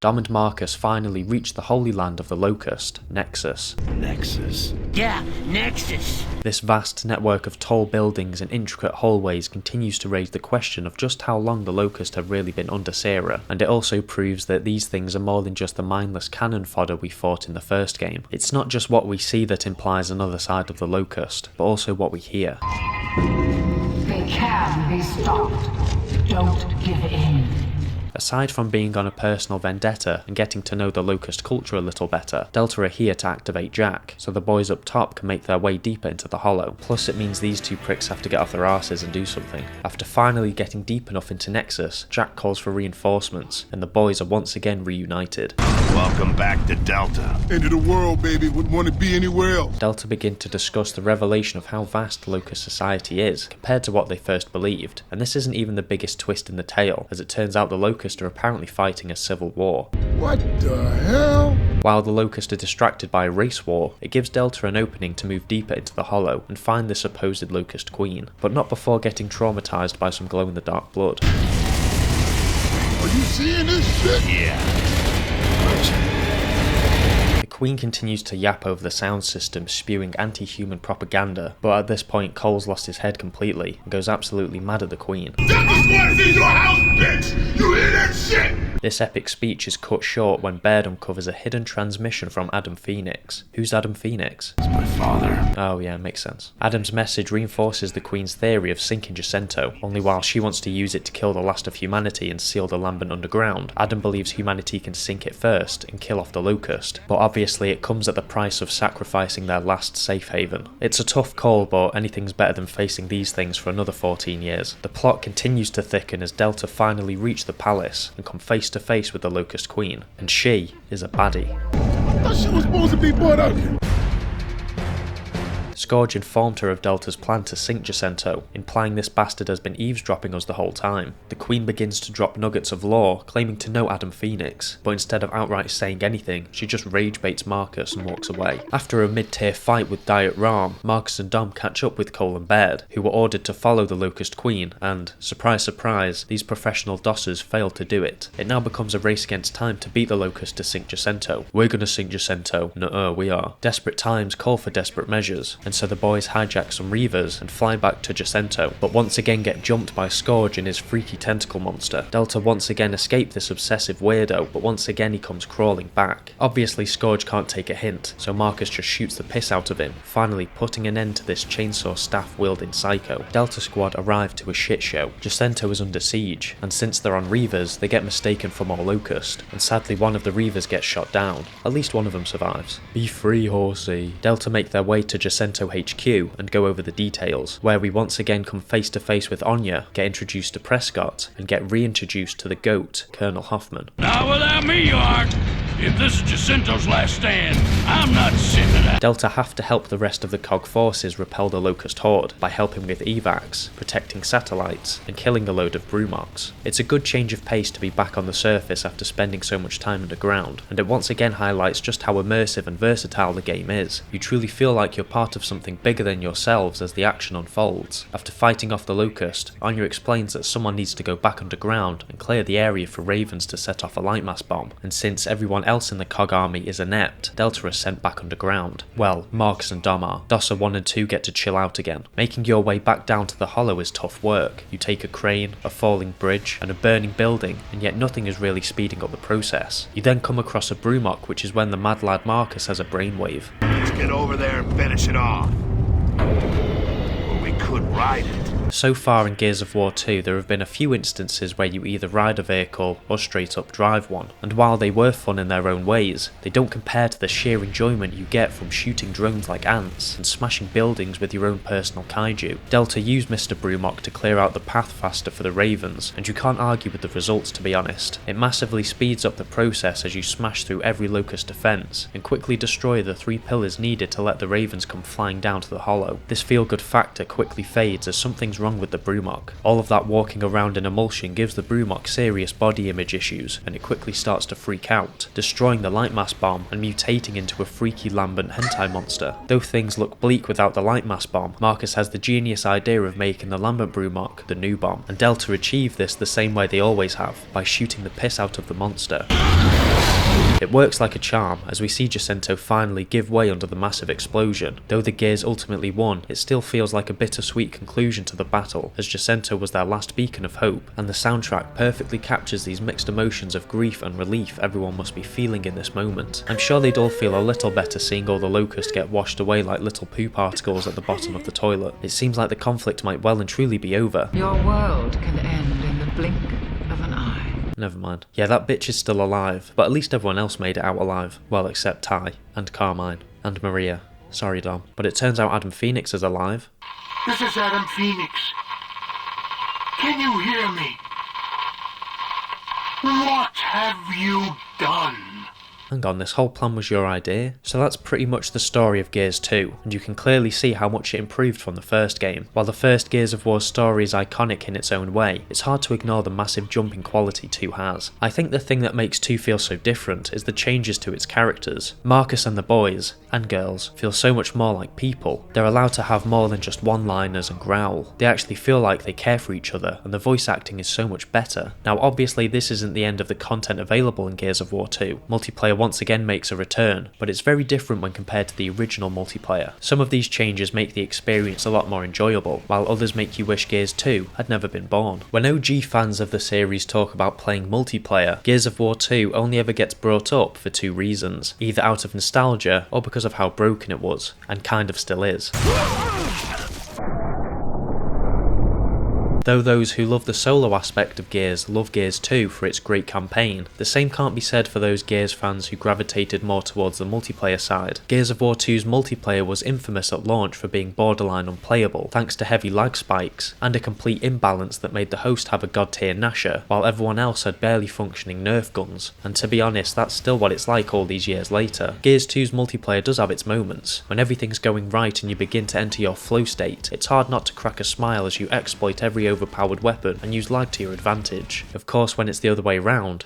Dom and Marcus finally reach the Holy Land of the Locust, Nexus. Nexus? Yeah, Nexus! This vast network of tall buildings and intricate hallways continues to raise the question of just how long the Locust have really been under Sierra, and it also proves that these things are more than just the mindless cannon fodder we fought in the first game. It's not just what we see that implies another side of the Locust, but also what we hear. They can be stopped. Don't give in. Aside from being on a personal vendetta and getting to know the Locust culture a little better, Delta are here to activate Jack, so the boys up top can make their way deeper into the Hollow. Plus it means these two pricks have to get off their arses and do something. After finally getting deep enough into Nexus, Jack calls for reinforcements, and the boys are once again reunited. Welcome back to Delta. End of the world, baby. Wouldn't want to be anywhere else. Delta begin to discuss the revelation of how vast Locust society is, compared to what they first believed. And this isn't even the biggest twist in the tale, as it turns out the Locust Locust are apparently fighting a civil war. What the hell? While the Locust are distracted by a race war, it gives Delta an opening to move deeper into the Hollow and find the supposed Locust Queen, but not before getting traumatized by some glow-in-the-dark blood. Are you seeing this shit? Yeah. The Queen continues to yap over the sound system, spewing anti-human propaganda, but at this point Cole's lost his head completely and goes absolutely mad at the Queen. That in your house, bitch! You hear that shit? This epic speech is cut short when Baird uncovers a hidden transmission from Adam Phoenix. Who's Adam Phoenix? It's my father. Oh yeah, makes sense. Adam's message reinforces the Queen's theory of sinking Jacinto, only while she wants to use it to kill the last of humanity and seal the Lambent underground, Adam believes humanity can sink it first and kill off the Locust, but obviously it comes at the price of sacrificing their last safe haven. It's a tough call, but anything's better than facing these things for another 14 years. The plot continues to thicken as Delta finally reach the palace and come face to face with the Locust Queen, and she is a baddie. I thought she was supposed to be brought up here. Scourge informed her of Delta's plan to sink Jacinto, implying this bastard has been eavesdropping us the whole time. The Queen begins to drop nuggets of lore, claiming to know Adam Phoenix, but instead of outright saying anything, she just rage baits Marcus and walks away. After a mid-tier fight with Diet Ram, Marcus and Dom catch up with Cole and Baird, who were ordered to follow the Locust Queen, and, surprise surprise, these professional dossers failed to do it. It now becomes a race against time to beat the Locust to sink Jacinto. We're gonna sink Jacinto. Nuh-uh, we are. Desperate times call for desperate measures, and so the boys hijack some Reavers and fly back to Jacinto, but once again get jumped by Scourge and his freaky tentacle monster. Delta once again escaped this obsessive weirdo, but once again he comes crawling back. Obviously Scourge can't take a hint, so Marcus just shoots the piss out of him, finally putting an end to this chainsaw staff-wielding psycho. Delta Squad arrive to a shit show. Jacinto is under siege, and since they're on Reavers, they get mistaken for more Locust, and sadly one of the Reavers gets shot down. At least one of them survives. Be free, horsey. Delta make their way to Jacinto HQ and go over the details, where we once again come face to face with Anya, get introduced to Prescott, and get reintroduced to the GOAT, Colonel Hoffman. Now without me you aren't. If this is Jacinto's last stand, I'm not sitting at that. Delta have to help the rest of the COG forces repel the Locust Horde by helping with evacs, protecting satellites, and killing a load of Brumoks. It's a good change of pace to be back on the surface after spending so much time underground, and it once again highlights just how immersive and versatile the game is. You truly feel like you're part of something bigger than yourselves as the action unfolds. After fighting off the Locust, Anya explains that someone needs to go back underground and clear the area for Ravens to set off a lightmass bomb, and since everyone else in the COG army is inept, Delta is sent back underground. Well, Marcus and Dom are. Dosser 1 and 2 get to chill out again. Making your way back down to the Hollow is tough work. You take a crane, a falling bridge, and a burning building, and yet nothing is really speeding up the process. You then come across a Brumok, which is when the mad lad Marcus has a brainwave. Let's get over there and finish it off. Or we could ride it. So far in Gears of War 2, there have been a few instances where you either ride a vehicle or straight up drive one, and while they were fun in their own ways, they don't compare to the sheer enjoyment you get from shooting drones like ants and smashing buildings with your own personal kaiju. Delta used Mr. Brumok to clear out the path faster for the Ravens, and you can't argue with the results, to be honest. It massively speeds up the process as you smash through every Locust defense and quickly destroy the 3 pillars needed to let the Ravens come flying down to the Hollow. This feel-good factor quickly fades as something's wrong with the Brumok. All of that walking around in emulsion gives the Brumok serious body image issues, and it quickly starts to freak out, destroying the lightmass bomb and mutating into a freaky lambent hentai monster. Though things look bleak without the lightmass bomb, Marcus has the genius idea of making the lambent Brumok the new bomb, and Delta achieve this the same way they always have, by shooting the piss out of the monster. It works like a charm, as we see Jacinto finally give way under the massive explosion. Though the Gears ultimately won, it still feels like a bittersweet conclusion to the battle, as Jacinto was their last beacon of hope, and the soundtrack perfectly captures these mixed emotions of grief and relief everyone must be feeling in this moment. I'm sure they'd all feel a little better seeing all the Locusts get washed away like little poo particles at the bottom of the toilet. It seems like the conflict might well and truly be over. Your world can end in the blink of an eye. Never mind. Yeah, that bitch is still alive, but at least everyone else made it out alive. Well, except Ty, and Carmine, and Maria. Sorry, Dom. But it turns out Adam Phoenix is alive. This is Adam Phoenix. Can you hear me? What have you done? hang on, this whole plan was your idea? So that's pretty much the story of Gears 2, and you can clearly see how much it improved from the first game. While the first Gears of War's story is iconic in its own way, it's hard to ignore the massive jump in quality 2 has. I think the thing that makes 2 feel so different is the changes to its characters. Marcus and the boys, and girls, feel so much more like people. They're allowed to have more than just one-liners and growl. They actually feel like they care for each other, and the voice acting is so much better. Now obviously this isn't the end of the content available in Gears of War 2. Multiplayer once again makes a return, but it's very different when compared to the original multiplayer. Some of these changes make the experience a lot more enjoyable, while others make you wish Gears 2 had never been born. When OG fans of the series talk about playing multiplayer, Gears of War 2 only ever gets brought up for 2 reasons, either out of nostalgia or because of how broken it was, and kind of still is. Though those who love the solo aspect of Gears love Gears 2 for its great campaign, the same can't be said for those Gears fans who gravitated more towards the multiplayer side. Gears of War 2's multiplayer was infamous at launch for being borderline unplayable, thanks to heavy lag spikes, and a complete imbalance that made the host have a god tier Nasher, while everyone else had barely functioning Nerf guns, and to be honest that's still what it's like all these years later. Gears 2's multiplayer does have its moments. When everything's going right and you begin to enter your flow state, it's hard not to crack a smile as you exploit every overpowered weapon and use lag to your advantage. Of course, when it's the other way round,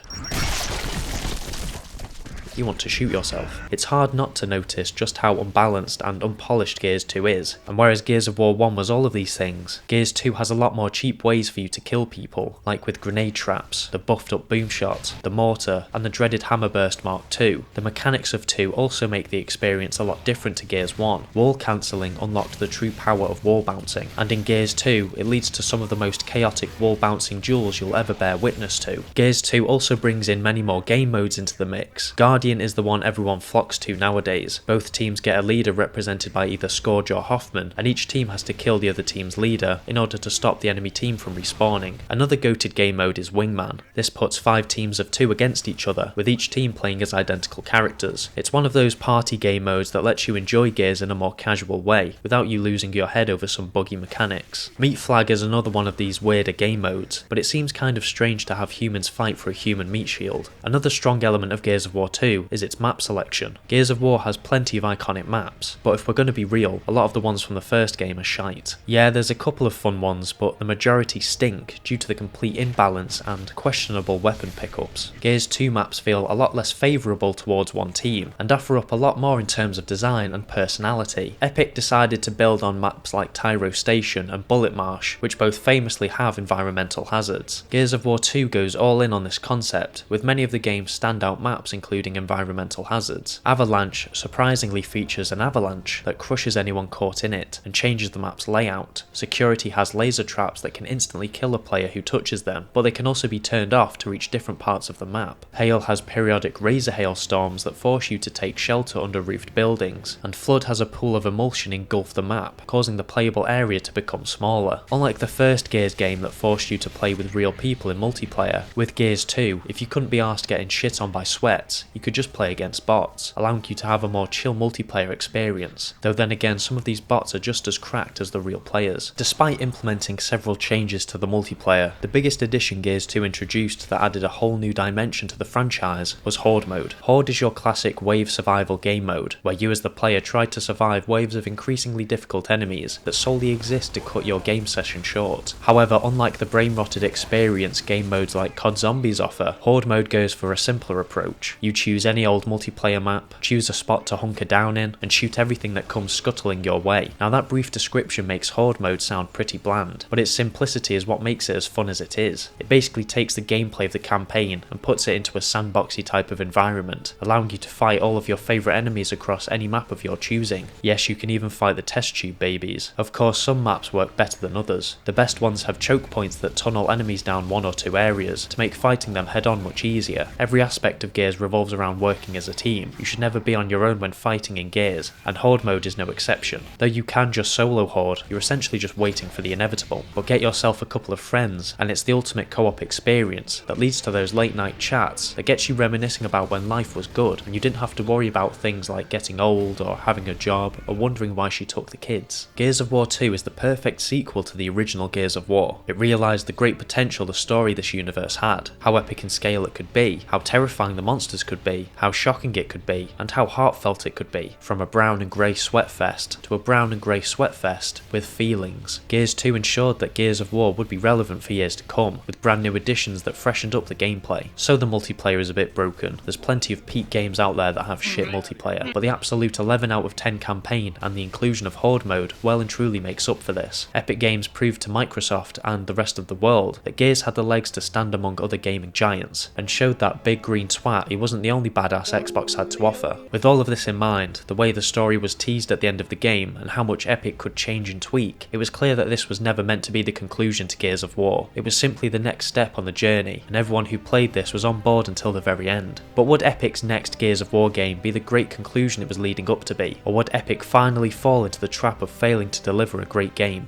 you want to shoot yourself. It's hard not to notice just how unbalanced and unpolished Gears 2 is, and whereas Gears of War 1 was all of these things, Gears 2 has a lot more cheap ways for you to kill people, like with grenade traps, the buffed up boom shot, the mortar, and the dreaded Hammerburst Mark II. The mechanics of 2 also make the experience a lot different to Gears 1. Wall cancelling unlocked the true power of wall bouncing, and in Gears 2 it leads to some of the most chaotic wall bouncing duels you'll ever bear witness to. Gears 2 also brings in many more game modes into the mix. Guardian is the one everyone flocks to nowadays. Both teams get a leader represented by either Scourge or Hoffman, and each team has to kill the other team's leader in order to stop the enemy team from respawning. Another goated game mode is Wingman. This puts 5 teams of 2 against each other, with each team playing as identical characters. It's one of those party game modes that lets you enjoy Gears in a more casual way, without you losing your head over some buggy mechanics. Meat Flag is another one of these weirder game modes, but it seems kind of strange to have humans fight for a human meat shield. Another strong element of Gears of War 2 is its map selection. Gears of War has plenty of iconic maps, but if we're going to be real, a lot of the ones from the first game are shite. Yeah, there's a couple of fun ones, but the majority stink due to the complete imbalance and questionable weapon pickups. Gears 2 maps feel a lot less favourable towards one team, and offer up a lot more in terms of design and personality. Epic decided to build on maps like Tyro Station and Bullet Marsh, which both famously have environmental hazards. Gears of War 2 goes all in on this concept, with many of the game's standout maps including environmental hazards. Avalanche surprisingly features an avalanche that crushes anyone caught in it and changes the map's layout. Security has laser traps that can instantly kill a player who touches them, but they can also be turned off to reach different parts of the map. Hail has periodic razor hail storms that force you to take shelter under roofed buildings, and Flood has a pool of emulsion engulf the map, causing the playable area to become smaller. Unlike the first Gears game that forced you to play with real people in multiplayer, with Gears 2, if you couldn't be arsed getting shit on by sweats, you could just play against bots, allowing you to have a more chill multiplayer experience, though then again some of these bots are just as cracked as the real players. Despite implementing several changes to the multiplayer, the biggest addition Gears 2 introduced that added a whole new dimension to the franchise was Horde mode. Horde is your classic wave survival game mode, where you as the player try to survive waves of increasingly difficult enemies that solely exist to cut your game session short. However, unlike the brain-rotted experience game modes like COD Zombies offer, Horde mode goes for a simpler approach. You choose any old multiplayer map, choose a spot to hunker down in, and shoot everything that comes scuttling your way. Now that brief description makes Horde mode sound pretty bland, but its simplicity is what makes it as fun as it is. It basically takes the gameplay of the campaign and puts it into a sandboxy type of environment, allowing you to fight all of your favourite enemies across any map of your choosing. Yes, you can even fight the test tube babies. Of course, some maps work better than others. The best ones have choke points that tunnel enemies down 1 or 2 areas to make fighting them head on much easier. Every aspect of Gears revolves around working as a team. You should never be on your own when fighting in Gears, and Horde mode is no exception. Though you can just solo Horde, you're essentially just waiting for the inevitable. But get yourself a couple of friends, and it's the ultimate co-op experience that leads to those late night chats that gets you reminiscing about when life was good, and you didn't have to worry about things like getting old, or having a job, or wondering why she took the kids. Gears of War 2 is the perfect sequel to the original Gears of War. It realised the great potential the story this universe had, how epic in scale it could be, how terrifying the monsters could be, be, how shocking it could be, and how heartfelt it could be. From a brown and grey sweatfest to a brown and grey sweatfest with feelings. Gears 2 ensured that Gears of War would be relevant for years to come, with brand new additions that freshened up the gameplay. So the multiplayer is a bit broken. There's plenty of peak games out there that have shit multiplayer, but the absolute 11 out of 10 campaign and the inclusion of Horde mode well and truly makes up for this. Epic Games proved to Microsoft and the rest of the world that Gears had the legs to stand among other gaming giants, and showed that big green twat he wasn't the only badass Xbox had to offer. With all of this in mind, the way the story was teased at the end of the game, and how much Epic could change and tweak, it was clear that this was never meant to be the conclusion to Gears of War. It was simply the next step on the journey, and everyone who played this was on board until the very end. But would Epic's next Gears of War game be the great conclusion it was leading up to be, or would Epic finally fall into the trap of failing to deliver a great game?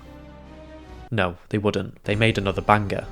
No, they wouldn't. They made another banger,